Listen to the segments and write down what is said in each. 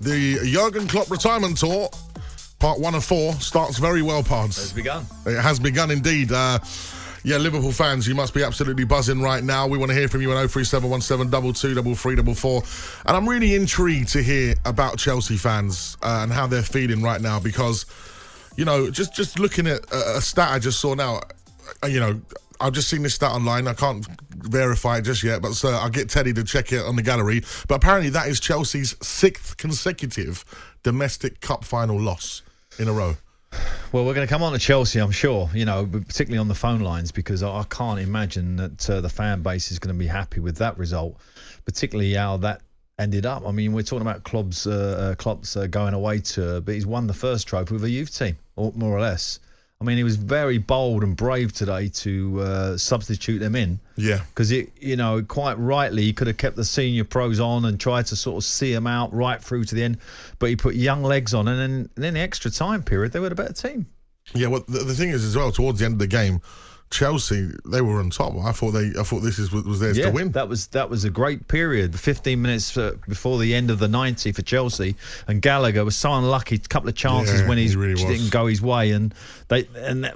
The Jurgen Klopp retirement tour, part 1 of 4, starts very well, Pards. It's begun. It has begun indeed. Liverpool fans, you must be absolutely buzzing right now. We want to hear from you on 03717 223344. And I'm really intrigued to hear about Chelsea fans and how they're feeling right now because, you know, just looking at a stat I just saw now, I've just seen this stat online. I can't verify it just yet, but I'll get Teddy to check it on the gallery. But apparently that is Chelsea's 6th consecutive domestic cup final loss in a row. Well, we're going to come on to Chelsea, I'm sure, particularly on the phone lines, because I can't imagine that the fan base is going to be happy with that result, particularly how that ended up. I mean, we're talking about Klopp's going away tour, but he's won the first trophy with a youth team, or more or less. I mean, he was very bold and brave today to substitute them in. Yeah. Because, quite rightly, he could have kept the senior pros on and tried to sort of see them out right through to the end. But he put young legs on. And then the extra time period, they were a better team. Yeah, well, the thing is as well, towards the end of the game, Chelsea, they were on top. I thought this was theirs to win. That was a great period. 15 minutes before the end of the 90 for Chelsea, and Gallagher was so unlucky. A couple of chances when he really didn't go his way, and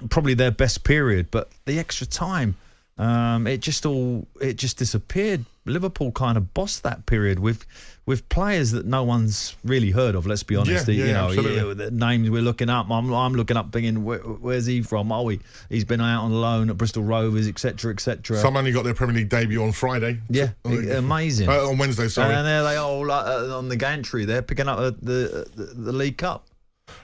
probably their best period. But the extra time, it just disappeared. Liverpool kind of bossed that period with players that no one's really heard of. Let's be honest. The names we're looking up. I'm looking up, thinking, where's he from? Oh, he's been out on loan at Bristol Rovers, etc., etc. Some only got their Premier League debut on Friday. Yeah, amazing. On Wednesday, sorry. And there they are on the gantry. They're picking up the League Cup.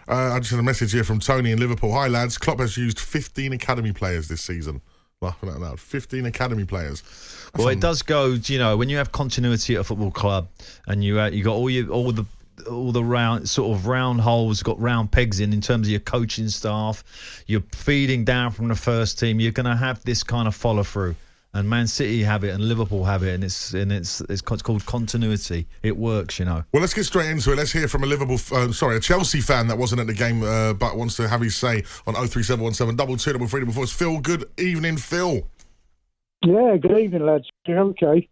I just had a message here from Tony in Liverpool. Hi lads, Klopp has used 15 academy players this season. Laughing out loud. 15 academy players. Well, it does go. When you have continuity at a football club, and you got all the round holes, got round pegs in terms of your coaching staff. You're feeding down from the first team. You're going to have this kind of follow through. And Man City have it, and Liverpool have it, and it's called continuity. It works, Well, let's get straight into it. Let's hear from a Chelsea fan that wasn't at the game, but wants to have his say on 03717 223344. It's Phil. Good evening, Phil. Yeah, good evening, lads. You okay?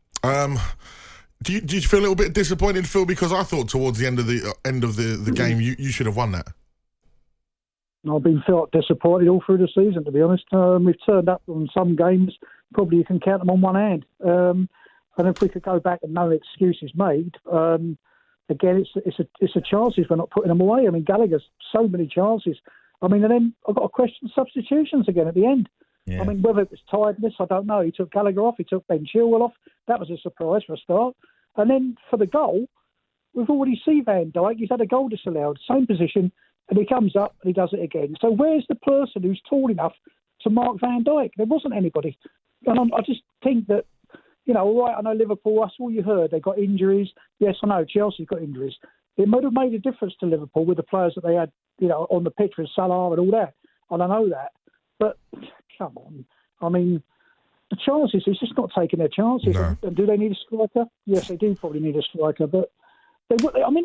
Do you feel a little bit disappointed, Phil? Because I thought towards the end of the game, you should have won that. I've been felt disappointed all through the season, to be honest. We've turned up on some games. Probably you can count them on one hand. And if we could go back and no excuses made, again, it's a chances for not putting them away. I mean, Gallagher's so many chances. I mean, and then I've got to question substitutions again at the end. Yeah. I mean, whether it was tiredness, I don't know. He took Gallagher off. He took Ben Chilwell off. That was a surprise for a start. And then for the goal, we've already seen Van Dijk. He's had a goal disallowed, same position, and he comes up and he does it again. So where's the person who's tall enough to mark Van Dijk? There wasn't anybody. And I just think that, all right, I know Liverpool, that's all you heard. They got injuries. Yes, I know, Chelsea's got injuries. It might have made a difference to Liverpool with the players that they had, on the pitch with Salah and all that. And I know that. But, come on. I mean, the chances, he's just not taking their chances. No. And do they need a striker? Yes, they do probably need a striker, but they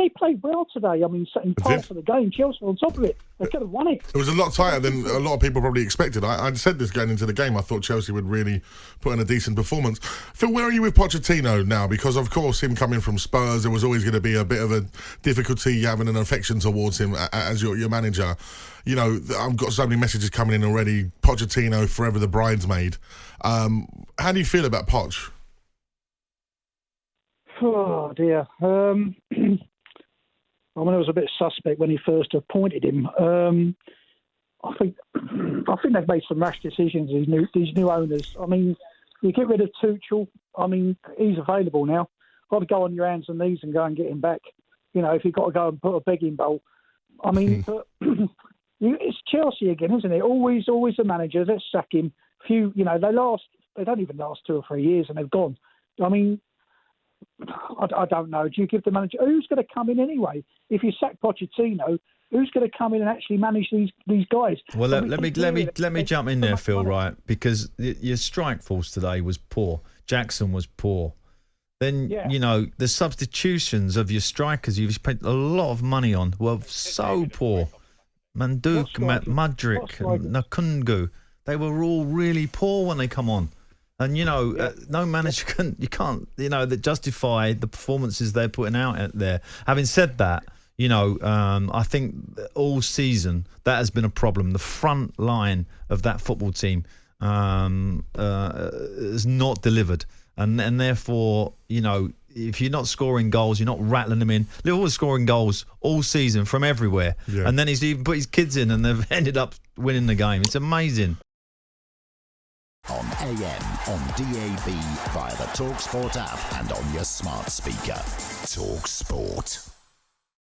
played well today. I mean, in parts of the game, Chelsea were on top of it. They could have won it. It was a lot tighter than a lot of people probably expected. I said this going into the game. I thought Chelsea would really put in a decent performance. Phil, where are you with Pochettino now? Because, of course, him coming from Spurs, there was always going to be a bit of a difficulty having an affection towards him as your manager. I've got so many messages coming in already. Pochettino, forever the bridesmaid. How do you feel about Poch? Oh dear. I mean, it was a bit suspect when he first appointed him. I think they've made some rash decisions. These new owners. I mean, you get rid of Tuchel. I mean, he's available now. Got to go on your hands and knees and go and get him back. If you've got to go and put a begging bowl. I mean, but it's Chelsea again, isn't it? Always the manager. Let's sack him. They don't even last 2 or 3 years and they've gone. I mean, I don't know. Do you give the manager? Who's going to come in anyway? If you sack Pochettino, who's going to come in and actually manage these guys? Well, let me jump in there, Phil. Right, because your strike force today was poor. Jackson was poor. Then the substitutions of your strikers you've spent a lot of money on were so poor. Manduk, Mudryk, Nakungu, they were all really poor when they come on. And, no manager that justify the performances they're putting out there. Having said that, I think all season that has been a problem. The front line of that football team has not delivered. And therefore, if you're not scoring goals, you're not rattling them in. Liverpool was scoring goals all season from everywhere. Yeah. And then he's even put his kids in and they've ended up winning the game. It's amazing. On AM, on DAB, via the talkSPORT app and on your smart speaker. talkSPORT.